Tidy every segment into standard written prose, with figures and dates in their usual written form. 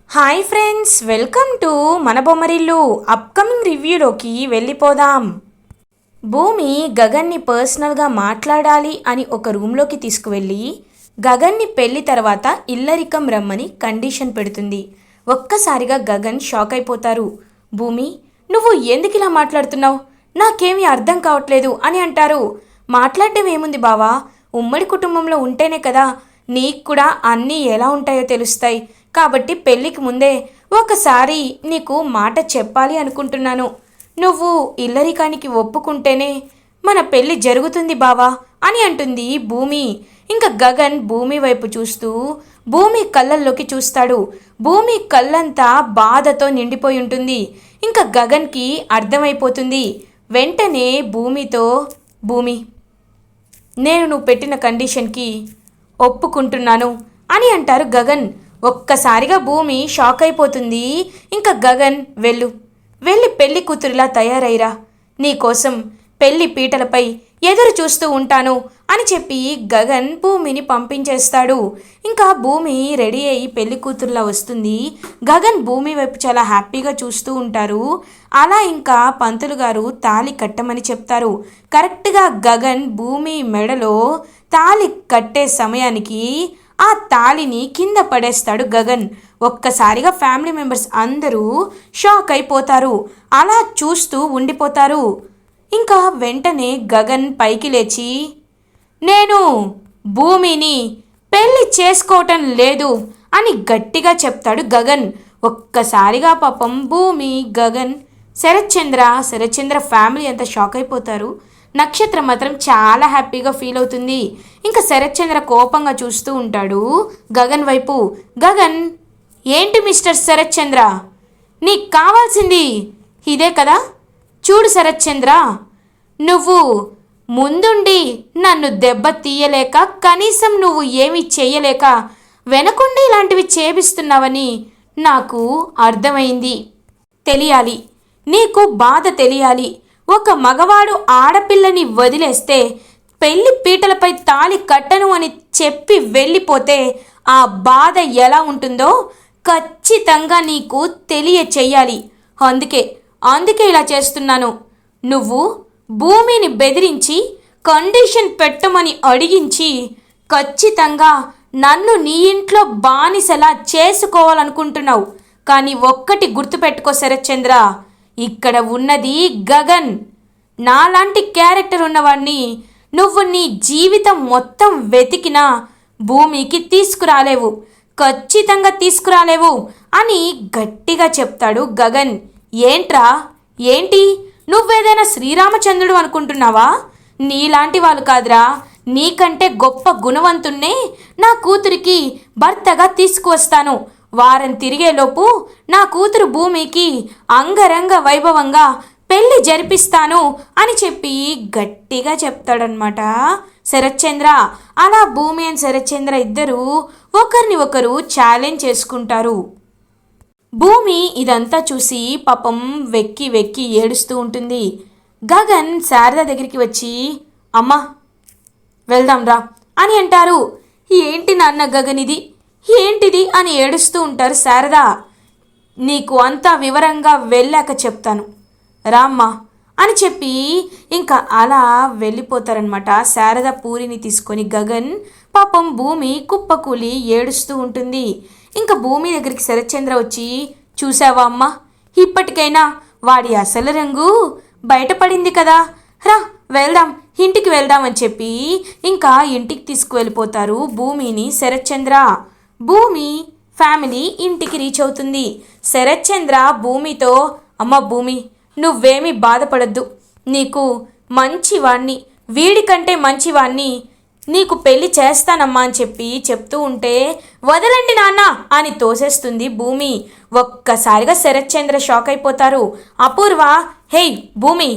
Hi friends, welcome to మన Bommarillu. Upcoming రివ్యూలోకి వెళ్ళిపోదాం. భూమి గగన్ని పర్సనల్గా మాట్లాడాలి అని ఒక రూమ్లోకి తీసుకువెళ్ళి గగన్ని పెళ్లి తర్వాత ఇల్లరికం రమ్మని కండిషన్ పెడుతుంది. ఒక్కసారిగా గగన్ షాక్ అయిపోతారు. భూమి, నువ్వు ఎందుకు ఇలా మాట్లాడుతున్నావు? నాకేమీ అర్థం కావట్లేదు అని అంటారు. మాట్లాడడం ఏముంది బావా, ఉమ్మడి కుటుంబంలో ఉంటేనే కదా నీకు కూడా అన్నీ ఎలా ఉంటాయో తెలుస్తాయి. కాబట్టి పెళ్ళికి ముందే ఒకసారి నీకు మాట చెప్పాలి అనుకుంటున్నాను. నువ్వు ఇల్లరికానికి ఒప్పుకుంటేనే మన పెళ్ళి జరుగుతుంది బావా అని అంటుంది భూమి. ఇంకా గగన్ భూమి వైపు చూస్తూ భూమి కళ్ళల్లోకి చూస్తాడు. భూమి కళ్ళంతా బాధతో నిండిపోయి ఉంటుంది. ఇంకా గగన్కి అర్థమైపోతుంది. వెంటనే భూమితో, భూమి, నేను నువ్వు పెట్టిన కండిషన్కి ఒప్పుకుంటున్నాను అని అంటారు గగన్. ఒక్కసారిగా భూమి షాక్ అయిపోతుంది. ఇంకా గగన్, వెళ్ళి పెళ్లి కూతురిలా తయారైరా, నీకోసం పెళ్లి పీటలపై ఎదురు చూస్తూ ఉంటాను అని చెప్పి గగన్ భూమిని పంపించేస్తాడు. ఇంకా భూమి రెడీ అయ్యి పెళ్లి కూతురులా వస్తుంది. గగన్ భూమి వైపు చాలా హ్యాపీగా చూస్తూ ఉంటారు. అలా ఇంకా పంతులు గారు తాళి కట్టమని చెప్తారు. కరెక్ట్గా గగన్ భూమి మెడలో తాళి కట్టే సమయానికి ఆ తాళిని కింద పడేస్తాడు గగన్. ఒక్కసారిగా ఫ్యామిలీ మెంబర్స్ అందరూ షాక్ అయిపోతారు. అలా చూస్తూ ఉండిపోతారు. ఇంకా వెంటనే గగన్ పైకి లేచి, నేను భూమిని పెళ్లి చేసుకోవటం లేదు అని గట్టిగా చెప్తాడు గగన్. ఒక్కసారిగా పాపం భూమి, గగన్, శరత్చంద్ర ఫ్యామిలీ అంతా షాక్ అయిపోతారు. నక్షత్రం మాత్రం చాలా హ్యాపీగా ఫీల్ అవుతుంది. ఇంకా శరత్చంద్ర కోపంగా చూస్తూ ఉంటాడు గగన్ వైపు. గగన్, ఏంటి మిస్టర్ శరత్చంద్ర, నీకు కావాల్సింది ఇదే కదా? చూడు శరత్చంద్ర, నువ్వు ముందుండి నన్ను దెబ్బ తీయలేక, కనీసం నువ్వు ఏమీ చెయ్యలేక వెనకుండి ఇలాంటివి చేపిస్తున్నావని నాకు అర్థమైంది. తెలియాలి, నీకు బాధ తెలియాలి. ఒక మగవాడు ఆడపిల్లని వదిలేస్తే పెళ్లి పీటలపై తాళి కట్టను అని చెప్పి వెళ్ళిపోతే ఆ బాధ ఎలా ఉంటుందో ఖచ్చితంగా నీకు తెలియచెయ్యాలి. అందుకే ఇలా చేస్తున్నాను. నువ్వు భూమిని బెదిరించి కండిషన్ పెట్టమని అడిగించి ఖచ్చితంగా నన్ను నీ ఇంట్లో బానిసలా చేసుకోవాలనుకుంటున్నావు. కానీ ఒక్కటి గుర్తుపెట్టుకో శరత్చంద్ర, ఇక్కడ ఉన్నది గగన్. నాలాంటి క్యారెక్టర్ ఉన్నవాడిని నువ్వు నీ జీవితం మొత్తం వెతికినా భూమికి తీసుకురాలేవు, ఖచ్చితంగా తీసుకురాలేవు అని గట్టిగా చెప్తాడు గగన్. ఏంటి నువ్వేదైనా శ్రీరామచంద్రుడు అనుకుంటున్నావా? నీలాంటి వాళ్ళు కాదురా, నీకంటే గొప్ప గుణవంతుణ్ణే నా కూతురికి భర్తగా తీసుకువస్తాను. వారం తిరిగేలోపు నా కూతురు భూమికి అంగరంగ వైభవంగా పెళ్లి జరిపిస్తాను అని చెప్పి గట్టిగా చెప్తాడనమాట శరత్చంద్ర. అలా భూమి అండ్ శరత్చంద్ర ఇద్దరు ఒకరిని ఒకరు ఛాలెంజ్ చేసుకుంటారు. భూమి ఇదంతా చూసి పాపం వెక్కి ఏడుస్తూ ఉంటుంది. గగన్ శారద దగ్గరికి వచ్చి, అమ్మా వెళ్దాం రా అని అంటారు. ఏంటి నాన్న గగన్ ఏంటిది అని ఏడుస్తూ ఉంటారు శారద. నీకు అంతా వివరంగా వెళ్ళాక చెప్తాను రామ్మా అని చెప్పి ఇంకా అలా వెళ్ళిపోతారనమాట. శారద పూరిని తీసుకొని గగన్, పాపం భూమి కుప్పకూలి ఏడుస్తూ ఉంటుంది. ఇంకా భూమి దగ్గరికి శరత్చంద్ర వచ్చి, చూసావా అమ్మా, ఇప్పటికైనా వాడి అసలు రంగు బయటపడింది కదా, రా ఇంటికి వెళ్దాం అని చెప్పి ఇంకా ఇంటికి తీసుకువెళ్ళిపోతారు భూమిని శరత్చంద్ర. భూమి ఫ్యామిలీ ఇంటికి రీచ్ అవుతుంది. శరత్చంద్ర భూమితో, అమ్మ భూమి, నువ్వేమీ బాధపడద్దు, నీకు మంచివాణ్ణి, వీడికంటే మంచివాణ్ణి నీకు పెళ్లి చేస్తానమ్మా అని చెప్పి చెప్తూ ఉంటే, వదలండి నాన్న అని తోసేస్తుంది భూమి. ఒక్కసారిగా శరత్చంద్ర షాక్ అయిపోతారు. అపూర్వ, హేయ్ భూమి,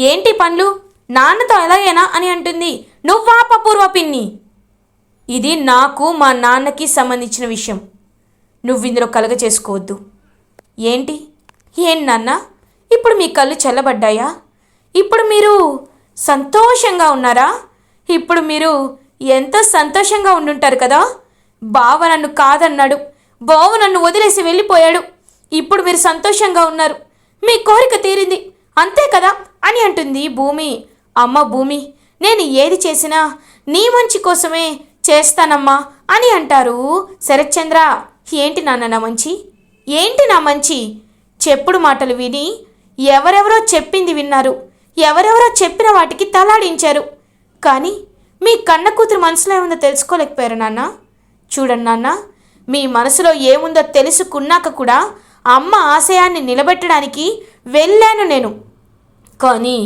ఏంటి పనులు, నాన్నతో ఎలాగైనా అని అంటుంది. నువ్వా అపూర్వ పిన్ని, ఇది నాకు మా నాన్నకి సంబంధించిన విషయం, నువ్వు ఇందులో కలగ చేసుకోవద్దు. ఏం నాన్న, ఇప్పుడు మీ కళ్ళు చల్లబడ్డాయా? ఇప్పుడు మీరు సంతోషంగా ఉన్నారా? ఇప్పుడు మీరు ఎంతో సంతోషంగా ఉండుంటారు కదా. బావ నన్ను కాదన్నాడు, బావ నన్ను వదిలేసి వెళ్ళిపోయాడు. ఇప్పుడు మీరు సంతోషంగా ఉన్నారు, మీ కోరిక తీరింది అంతే కదా అని అంటుంది భూమి. అమ్మ భూమి, నేను ఏది చేసినా నీ మంచి కోసమే చేస్తానమ్మా అని అంటారు శరత్చంద్ర. ఏంటి నాన్న నా మంచి, ఏంటి నా మంచి? చెప్పుడు మాటలు విని ఎవరెవరో చెప్పింది విన్నారు, ఎవరెవరో చెప్పిన వాటికి తలాడించారు. కానీ మీ కన్న కూతురు మనసులో ఏముందో తెలుసుకోలేకపోయారు నాన్న. చూడండి నాన్న, మీ మనసులో ఏముందో తెలుసుకున్నాక కూడా అమ్మ ఆశయాన్ని నిలబెట్టడానికి వెళ్ళాను నేను. కానీ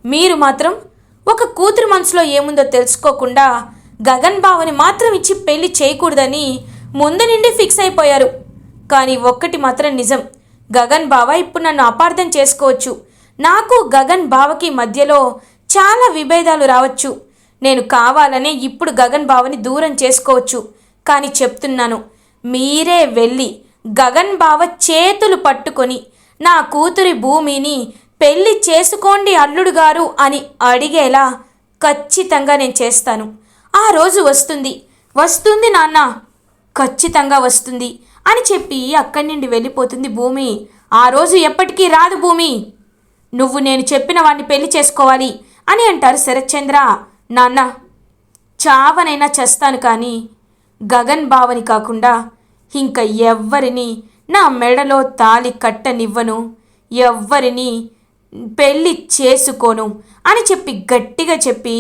మీరు మాత్రం ఒక కూతురు మనసులో ఏముందో తెలుసుకోకుండా గగన్ బావని మాత్రం ఇచ్చి పెళ్లి చేయకూడదని ముందు నుండి ఫిక్స్ అయిపోయారు. కానీ ఒక్కటి మాత్రం నిజం, గగన్ బావ ఇప్పుడు నన్ను అపార్థం చేసుకోవచ్చు. నాకు గగన్ బావకి మధ్యలో చాలా విభేదాలు రావచ్చు. నేను కావాలనే ఇప్పుడు గగన్ బావని దూరం చేసుకోవచ్చు. కానీ చెప్తున్నాను, మీరే వెళ్ళి గగన్ బావ చేతులు పట్టుకొని నా కూతురి భూమిని పెళ్లి చేసుకోండి అల్లుడు గారు అని అడిగేలా ఖచ్చితంగా నేను చేస్తాను. ఆ రోజు వస్తుంది, వస్తుంది నాన్న, ఖచ్చితంగా వస్తుంది అని చెప్పి అక్కడి నుండి వెళ్ళిపోతుంది భూమి. ఆ రోజు ఎప్పటికీ రాదు భూమి, నువ్వు నేను చెప్పిన వాడిని పెళ్లి చేసుకోవాలి అని అంటారు శరత్చంద్ర. నాన్న, చావనైనా చేస్తాను కానీ గగన్ బావని కాకుండా ఇంకా ఎవ్వరిని నా మెడలో తాళి కట్టనివ్వను, ఎవ్వరిని పెళ్ళి చేసుకోను అని చెప్పి గట్టిగా చెప్పి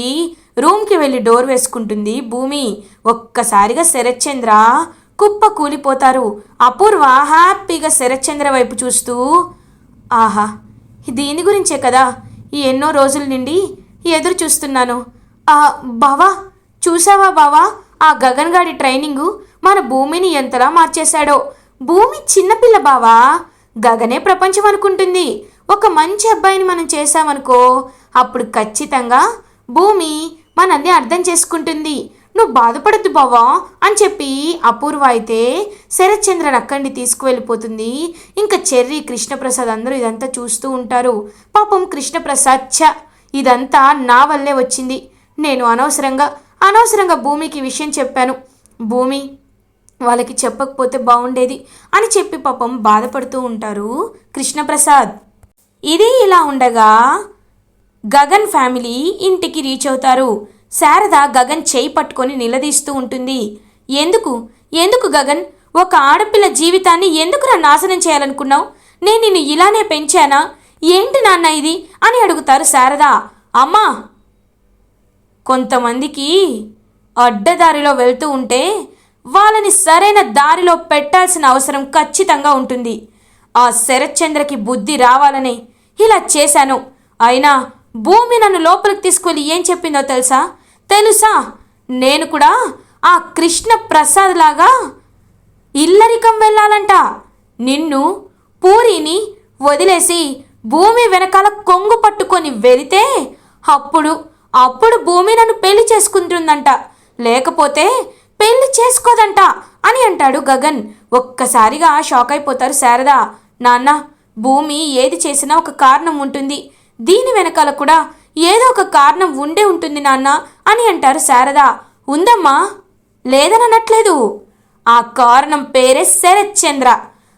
రూమ్కి వెళ్ళి డోర్ వేసుకుంటుంది భూమి. ఒక్కసారిగా శరత్చంద్ర కుప్ప కూలిపోతారు. అపూర్వ హ్యాపీగా శరత్చంద్ర వైపు చూస్తూ, ఆహా, దీని గురించే కదా ఎన్నో రోజుల నుండి ఎదురు చూస్తున్నాను. బావా, చూసావా బావా, ఆ గగన్ గాడి ట్రైనింగు మన భూమిని ఎంతలా మార్చేశాడో. భూమి చిన్నపిల్ల బావా, గగనే ప్రపంచం అనుకుంటుంది. ఒక మంచి అబ్బాయిని మనం చేశామనుకో, అప్పుడు ఖచ్చితంగా భూమి మనల్ని అర్థం చేసుకుంటుంది. నువ్వు బాధపడద్దు బావా అని చెప్పి అపూర్వ అయితే శరత్చంద్రని అక్కడిని తీసుకువెళ్ళిపోతుంది. ఇంకా చెర్రీ, కృష్ణప్రసాద్ అందరూ ఇదంతా చూస్తూ ఉంటారు. పాపం కృష్ణప్రసాద్, ఇదంతా నా వల్లే వచ్చింది, నేను అనవసరంగా భూమికి విషయం చెప్పాను, భూమి వాళ్ళకి చెప్పకపోతే బాగుండేది అని చెప్పి పాపం బాధపడుతూ ఉంటారు కృష్ణప్రసాద్. ఇది ఇలా ఉండగా గగన్ ఫ్యామిలీ ఇంటికి రీచ్ అవుతారు. శారద గగన్ చేయి పట్టుకొని నిలదీస్తూ ఉంటుంది. ఎందుకు గగన్, ఒక ఆడపిల్ల జీవితాన్ని ఎందుకు నాశనం చేయాలనుకున్నావు? నేను నిన్ను ఇలానే పెంచానా? ఏంటి నాన్న ఇది అని అడుగుతారు శారద. అమ్మా, కొంతమందికి అడ్డదారిలో వెళ్తూ ఉంటే వాళ్ళని సరైన దారిలో పెట్టాల్సిన అవసరం ఖచ్చితంగా ఉంటుంది. ఆ శరత్చంద్రకి బుద్ధి రావాలని ఇలా చేశాను. అయినా భూమి నన్ను లోపలికి తీసుకెళ్ళి ఏం చెప్పిందో తెలుసా? నేను కూడా ఆ కృష్ణ ప్రసాద్ లాగా ఇల్లరికం వెళ్ళాలంట. నిన్ను, పూరిని వదిలేసి భూమి వెనకాల కొంగు పట్టుకొని వెళితే అప్పుడు భూమి నన్ను పెళ్లి చేసుకుంటుందంట, లేకపోతే పెళ్లి చేసుకోదంట అని అంటాడు గగన్. ఒక్కసారిగా షాక్ అయిపోతారు శారద. నాన్న, భూమి ఏది చేసినా ఒక కారణం ఉంటుంది, దీని వెనకాల కూడా ఏదో ఒక కారణం ఉండే ఉంటుంది నాన్న అని అంటారు శారద. ఉందమ్మా, లేదనట్లేదు. ఆ కారణం పేరే శరత్చంద్ర.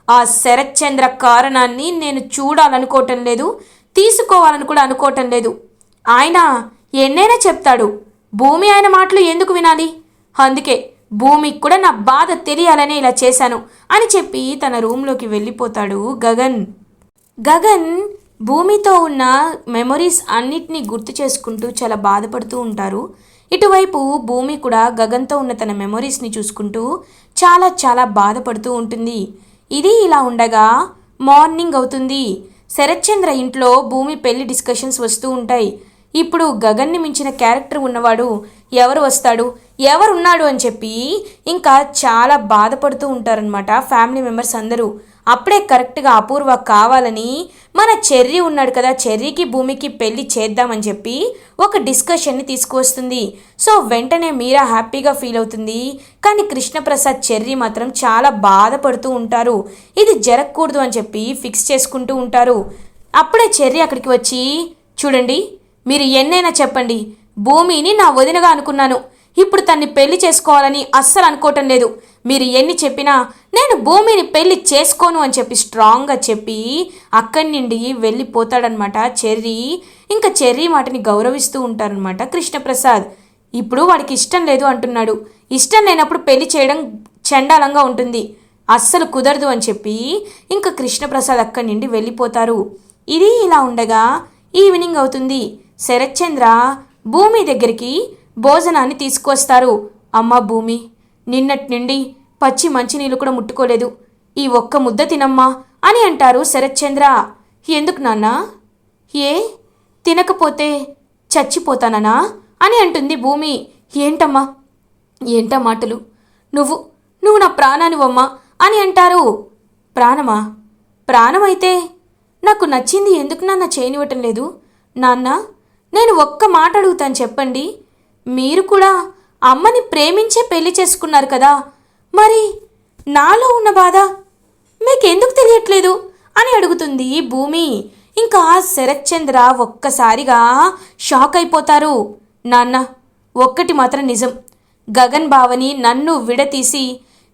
ఆ శరత్చంద్ర కారణాన్ని నేను చూడాలనుకోవటం లేదు, తీసుకోవాలని కూడా అనుకోవటం లేదు. ఆయన ఎన్నైనా చెప్తాడు, భూమి ఆయన మాటలు ఎందుకు వినాలి? అందుకే భూమికి కూడా నా బాధ తెలియాలనే ఇలా చేశాను అని చెప్పి తన రూమ్లోకి వెళ్ళిపోతాడు గగన్. గగన్ భూమితో ఉన్న మెమొరీస్ అన్నిటినీ గుర్తు చేసుకుంటూ చాలా బాధపడుతూ ఉంటారు. ఇటువైపు భూమి కూడా గగన్తో ఉన్న తన మెమొరీస్ని చూసుకుంటూ చాలా బాధపడుతూ ఉంటుంది. ఇది ఇలా ఉండగా మార్నింగ్ అవుతుంది. శరత్చంద్ర ఇంట్లో భూమి పెళ్లి డిస్కషన్స్ వస్తూ ఉంటాయి. ఇప్పుడు గగన్ని మించిన క్యారెక్టర్ ఉన్నవాడు ఎవరు వస్తాడు, ఎవరున్నాడు అని చెప్పి ఇంకా చాలా బాధపడుతూ ఉంటారనమాట ఫ్యామిలీ మెంబర్స్ అందరూ. అప్పుడే కరెక్ట్గా అపూర్వ కావాలని మన చెర్రీ ఉన్నాడు కదా, చెర్రీకి భూమికి పెళ్లి చేద్దామని చెప్పి ఒక డిస్కషన్ని తీసుకువస్తుంది. సో వెంటనే మీరా హ్యాపీగా ఫీల్ అవుతుంది. కానీ కృష్ణప్రసాద్, చెర్రీ మాత్రం చాలా బాధపడుతూ ఉంటారు. ఇది జరగకూడదు అని చెప్పి ఫిక్స్ చేసుకుంటూ ఉంటారు. అప్పుడే చెర్రీ అక్కడికి వచ్చి, చూడండి, మీరు ఎన్నైనా చెప్పండి, భూమిని నా వదినగా అనుకున్నాను, ఇప్పుడు తన్ని పెళ్లి చేసుకోవాలని అస్సలు అనుకోవటం లేదు. మీరు ఎన్ని చెప్పినా నేను భూమిని పెళ్లి చేసుకోను అని చెప్పి స్ట్రాంగ్గా చెప్పి అక్కడి నుండి వెళ్ళిపోతాడనమాట చెర్రీ. ఇంకా చెర్రీ మాటని గౌరవిస్తూ ఉంటారనమాట కృష్ణప్రసాద్. ఇప్పుడు వాడికి ఇష్టం లేదు అంటున్నాడు. ఇష్టం లేనప్పుడు పెళ్లి చేయడం చండాలంగా ఉంటుంది, అస్సలు కుదరదు అని చెప్పి ఇంకా కృష్ణప్రసాద్ అక్కడి నుండి వెళ్ళిపోతారు. ఇది ఇలా ఉండగా ఈవినింగ్ అవుతుంది. శరత్చంద్ర భూమి దగ్గరికి భోజనాన్ని తీసుకొస్తారు. అమ్మ భూమి, నిన్నటి నుండి పచ్చి మంచినీళ్ళు కూడా ముట్టుకోలేదు, ఈ ఒక్క ముద్ద తినమ్మా అని అంటారు శరత్చంద్ర. ఎందుకు నాన్న? ఏ తినకపోతే చచ్చిపోతాననా అని అంటుంది భూమి. ఏంటమ్మా, ఏంటా మాటలు? నువ్వు నువ్వు నా ప్రాణానివమ్మా అని అంటారు. ప్రాణమా? ప్రాణమైతే నాకు నచ్చింది ఎందుకు నాన్న చేయనివ్వటం లేదు? నాన్న, నేను ఒక్క మాట అడుగుతాను చెప్పండి. మీరు కూడా అమ్మని ప్రేమించే పెళ్లి చేసుకున్నారు కదా, మరి నాలో ఉన్న బాధ మీకెందుకు తెలియట్లేదు అని అడుగుతుంది భూమి. ఇంకా శరత్చంద్ర ఒక్కసారిగా షాక్ అయిపోతారు. నాన్న, ఒక్కటి మాత్రం నిజం, గగన్ బావని నన్ను విడతీసి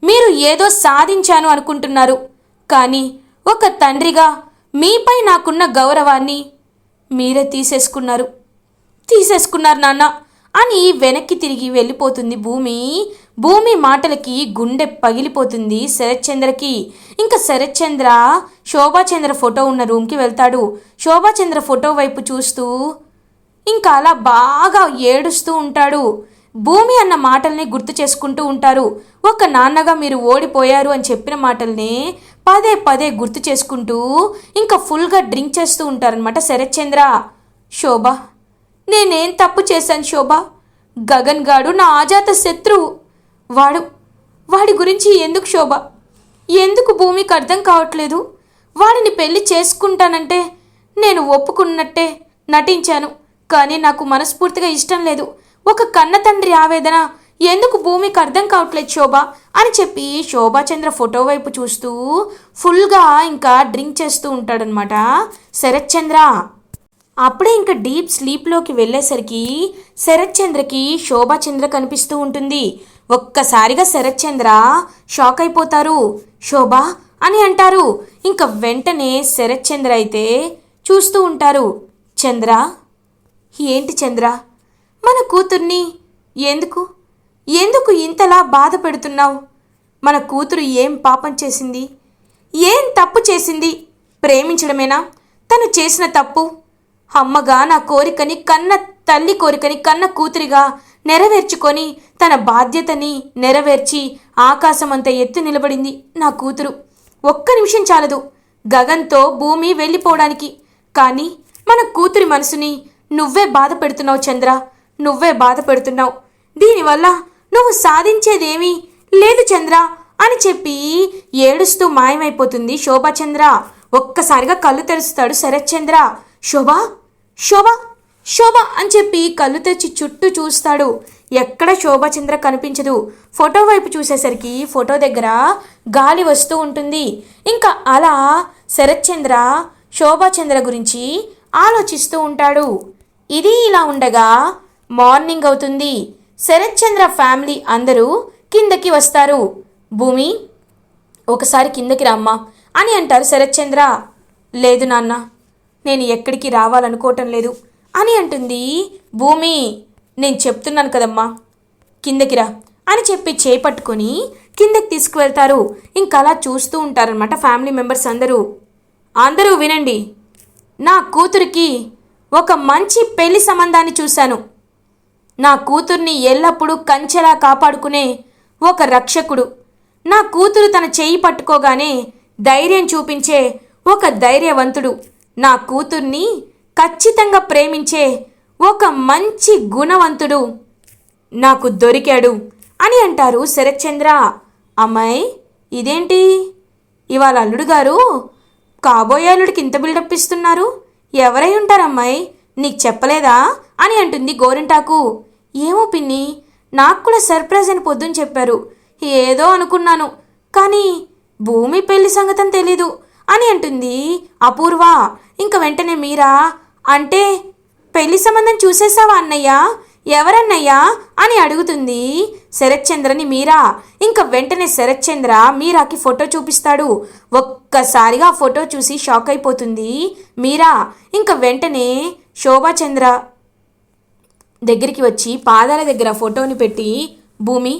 మీరు ఏదో సాధించాను అనుకుంటున్నారు, కానీ ఒక తండ్రిగా మీపై నాకున్న గౌరవాన్ని మీరే తీసేసుకున్నారు నాన్న అని వెనక్కి తిరిగి వెళ్ళిపోతుంది భూమి. భూమి మాటలకి గుండె పగిలిపోతుంది శరత్చంద్రకి. ఇంకా శరత్చంద్ర శోభాచంద్ర ఫోటో ఉన్న రూమ్కి వెళ్తాడు. శోభాచంద్ర ఫోటో వైపు చూస్తూ ఇంకా అలా బాగా ఏడుస్తూ ఉంటాడు. భూమి అన్న మాటల్ని గుర్తు చేసుకుంటూ ఉంటారు. ఒక నాన్నగా మీరు ఓడిపోయారు అని చెప్పిన మాటల్ని పదే పదే గుర్తు చేసుకుంటూ ఇంకా ఫుల్గా డ్రింక్ చేస్తూ ఉంటారనమాట శరత్చంద్ర. శోభ, నేనేం తప్పు చేశాను శోభ? గగన్ గాడు నా ఆజాత శత్రువు. వాడి గురించి ఎందుకు శోభ? ఎందుకు భూమికి అర్థం కావట్లేదు? వాడిని పెళ్లి చేసుకుంటానంటే నేను ఒప్పుకున్నట్టే నటించాను, కానీ నాకు మనస్ఫూర్తిగా ఇష్టం లేదు. ఒక కన్న తండ్రి ఆవేదన ఎందుకు భూమికి అర్థం కావట్లేదు శోభ అని చెప్పి శోభాచంద్ర ఫోటో వైపు చూస్తూ ఫుల్గా ఇంకా డ్రింక్ చేస్తూ ఉంటాడనమాట శరత్చంద్ర. అప్పుడే ఇంకా డీప్ స్లీప్లోకి వెళ్ళేసరికి శరత్చంద్రకి శోభాచంద్ర కనిపిస్తూ ఉంటుంది. ఒక్కసారిగా శరత్చంద్ర షాక్ అయిపోతారు. శోభ అని అంటారు. ఇంకా వెంటనే శరత్చంద్ర అయితే చూస్తూ ఉంటారు. చంద్ర, ఏంటి చంద్ర, మన కూతుర్ని ఎందుకు ఇంతలా బాధ పెడుతున్నావు? మన కూతురు ఏం పాపం చేసింది? ఏం తప్పు చేసింది? ప్రేమించడమేనా తను చేసిన తప్పు? అమ్మగా నా కోరికని, కన్న తల్లి కోరికని కన్న కూతురిగా నెరవేర్చుకొని తన బాధ్యతని నెరవేర్చి ఆకాశమంత ఎత్తు నిలబడింది నా కూతురు. ఒక్క నిమిషం చాలదు గగన్తో భూమి వెళ్ళిపోవడానికి. కానీ మన కూతురి మనసుని నువ్వే బాధ పెడుతున్నావు చంద్ర, నువ్వే బాధ పెడుతున్నావు. దీనివల్ల నువ్వు సాధించేదేమీ లేదు చంద్ర అని చెప్పి ఏడుస్తూ మాయమైపోతుంది శోభాచంద్ర. ఒక్కసారిగా కళ్ళు తెరుస్తాడు శరత్చంద్ర. శోభ శోభ శోభ అని చెప్పి కళ్ళు తెరిచి చుట్టూ చూస్తాడు. ఎక్కడ శోభాచంద్ర కనిపించదు. ఫోటో వైపు చూసేసరికి ఫోటో దగ్గర గాలి వస్తూ ఉంటుంది. ఇంకా అలా శరత్చంద్ర శోభాచంద్ర గురించి ఆలోచిస్తూ ఉంటాడు. ఇది ఇలా ఉండగా మార్నింగ్ అవుతుంది. శరత్చంద్ర ఫ్యామిలీ అందరూ కిందకి వస్తారు. భూమి, ఒకసారి కిందకి రామ్మా అని అంటారు శరత్చంద్ర. లేదు నాన్న, నేను ఎక్కడికి రావాలనుకోవటం లేదు అని అంటుంది భూమి. నేను చెప్తున్నాను కదమ్మా, కిందకి రా అని చెప్పి చేపట్టుకొని కిందకి తీసుకువెళ్తారు. ఇంకా అలా చూస్తూ ఉంటారనమాట ఫ్యామిలీ మెంబర్స్ అందరూ వినండి, నా కూతురికి ఒక మంచి పెళ్లి సంబంధాన్ని చూశాను. నా కూతుర్ని ఎల్లప్పుడూ కంచెలా కాపాడుకునే ఒక రక్షకుడు, నా కూతురు తన చెయ్యి పట్టుకోగానే ధైర్యం చూపించే ఒక ధైర్యవంతుడు, నా కూతుర్ని ఖచ్చితంగా ప్రేమించే ఒక మంచి గుణవంతుడు నాకు దొరికాడు అని అంటారు శరత్చంద్ర. అమ్మాయి, ఇదేంటి ఇవాళ అల్లుడు గారు కాబోయే అల్లుడికి ఇంత బిల్డప్ ఇస్తున్నారు? ఎవరై ఉంటారమ్మాయి, నీకు చెప్పలేదా అని అంటుంది గోరింటాకు. ఏమో పిన్ని, నాకు కూడా సర్ప్రైజ్ అని పొద్దున చెప్పారు. ఏదో అనుకున్నాను, కానీ భూమి పెళ్లి సంగతం తెలీదు అని అంటుంది అపూర్వ. ఇంక వెంటనే మీరా, అంటే పెళ్లి సంబంధం చూసేసావా అన్నయ్య? ఎవరన్నయ్యా అని అడుగుతుంది శరత్చంద్రని మీరా. ఇంకా వెంటనే శరత్చంద్ర మీరాకి ఫోటో చూపిస్తాడు. ఒక్కసారిగా ఫోటో చూసి షాక్ అయిపోతుంది మీరా. ఇంకా వెంటనే శోభాచంద్ర దగ్గరికి వచ్చి పాదాల దగ్గర ఫోటోని పెట్టి, భూమి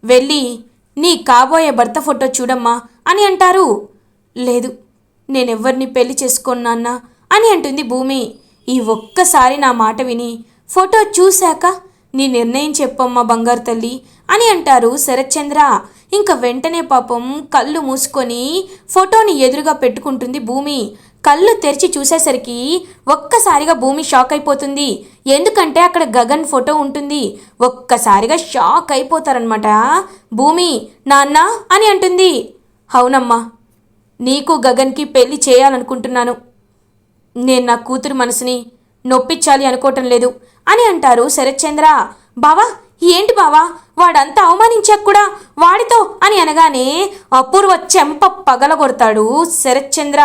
వెళ్ళి నీ కాబోయే భర్త ఫోటో చూడమ్మా అని అంటారు. లేదు, నేనెవ్వరిని పెళ్లి చేసుకోను నాన్న అని అంటుంది భూమి. ఈ ఒక్కసారి నా మాట విని ఫోటో చూశాక నీ నిర్ణయం చెప్పమ్మా బంగారు తల్లి అని అంటారు శరత్చంద్ర. ఇంకా వెంటనే పాపం కళ్ళు మూసుకొని ఫోటోని ఎదురుగా పెట్టుకుంటుంది భూమి. కళ్ళు తెరిచి చూసేసరికి ఒక్కసారిగా భూమి షాక్ అయిపోతుంది. ఎందుకంటే అక్కడ గగన్ ఫోటో ఉంటుంది. ఒక్కసారిగా షాక్ అయిపోతారనమాట. భూమి నాన్న అని అంటుంది. అవునమ్మా, నీకు గగన్కి పెళ్లి చేయాలనుకుంటున్నాను. నేను నా కూతురు మనసుని నొప్పించాలి అనుకోవటం లేదు అని అంటారు శరత్చంద్ర. బావా ఏంటి బావా, వాడంతా అవమానించాక కూడా వాడితో అని అనగానే అపూర్వ చెంప పగలగొడతాడు శరత్చంద్ర.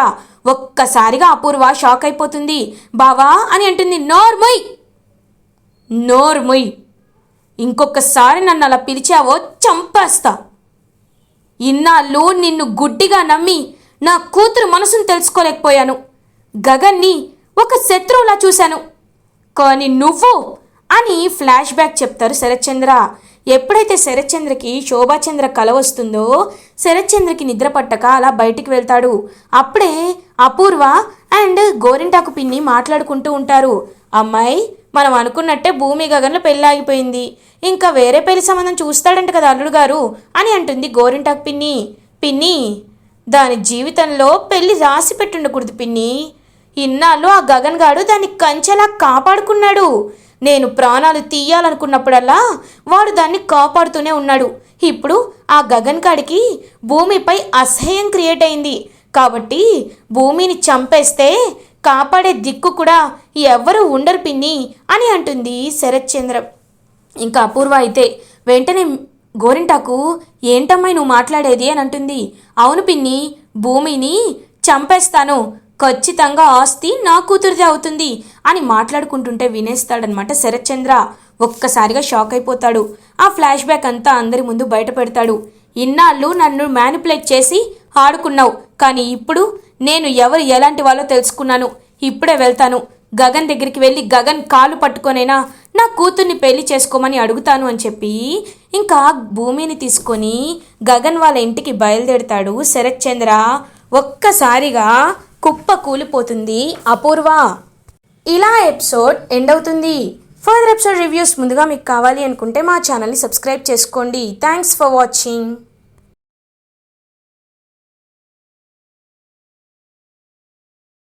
ఒక్కసారిగా అపూర్వ షాక్ అయిపోతుంది. బావా అని అంటుంది. నోర్ముయ్, ఇంకొకసారి నన్ను అలా పిలిచావో చంపేస్తా. ఇన్నాళ్ళు నిన్ను గుడ్డిగా నమ్మి నా కూతురు మనసును తెలుసుకోలేకపోయాను. గగన్ని ఒక శత్రువులా చూశాను. కానీ నువ్వు అని ఫ్లాష్ బ్యాక్ చెప్తారు శరత్చంద్ర. ఎప్పుడైతే శరత్చంద్రకి శోభాచంద్ర కల వస్తుందో శరత్చంద్రకి నిద్ర పట్టక అలా బయటికి వెళ్తాడు. అప్పుడే అపూర్వ అండ్ గోరింటాకు పిన్ని మాట్లాడుకుంటూ ఉంటారు. అమ్మాయి, మనం అనుకున్నట్టే భూమి గగన్లో పెళ్ళి ఆగిపోయింది. ఇంకా వేరే పెళ్లి సంబంధం చూస్తాడంట కదా అల్లుడు గారు అని అంటుంది గోరింటాకు పిన్ని. పిన్ని, దాని జీవితంలో పెళ్లి రాసి పెట్టుండకూడదు పిన్ని. ఇన్నాళ్ళు ఆ గగన్ గాడు దాన్ని కంచెలా కాపాడుకున్నాడు. నేను ప్రాణాలు తీయాలనుకున్నప్పుడల్లా వాడు దాన్ని కాపాడుతూనే ఉన్నాడు. ఇప్పుడు ఆ గగన్ గాడికి భూమిపై అసహ్యం క్రియేట్ అయింది. కాబట్టి భూమిని చంపేస్తే కాపాడే దిక్కు కూడా ఎవరు ఉండరు పిన్ని అని అంటుంది శరత్చంద్ర. ఇంకా అపూర్వ అయితే వెంటనే గోరింటాకు, ఏంటమ్మాయి నువ్వు మాట్లాడేది అని అంటుంది. అవును పిన్ని, భూమిని చంపేస్తాను, ఖచ్చితంగా ఆస్తి నా కూతురిదే అవుతుంది అని మాట్లాడుకుంటుంటే వినేస్తాడనమాట శరత్చంద్ర. ఒక్కసారిగా షాక్ అయిపోతాడు. ఆ ఫ్లాష్ బ్యాక్ అంతా అందరి ముందు బయట పెడతాడు. ఇన్నాళ్ళు నన్ను మ్యానిపులేట్ చేసి ఆడుకున్నావు, కానీ ఇప్పుడు నేను ఎవరు ఎలాంటి వాళ్ళో తెలుసుకున్నాను. ఇప్పుడే వెళ్తాను, గగన్ దగ్గరికి వెళ్ళి గగన్ కాలు పట్టుకొనైనా నా కూతుర్ని పెళ్లి చేసుకోమని అడుగుతాను అని చెప్పి ఇంకా భూమిని తీసుకొని గగన్ వాళ్ళ ఇంటికి బయలుదేరుతాడు శరత్చంద్ర. ఒక్కసారిగా కుప్ప కూలిపోతుంది అపూర్వ. ఇలా ఎపిసోడ్ ఎండ్ అవుతుంది. ఫర్దర్ ఎపిసోడ్ రివ్యూస్ ముందుగా మీకు కావాలి అనుకుంటే మా ఛానల్ని సబ్స్క్రైబ్ చేసుకోండి. Thanks for watching.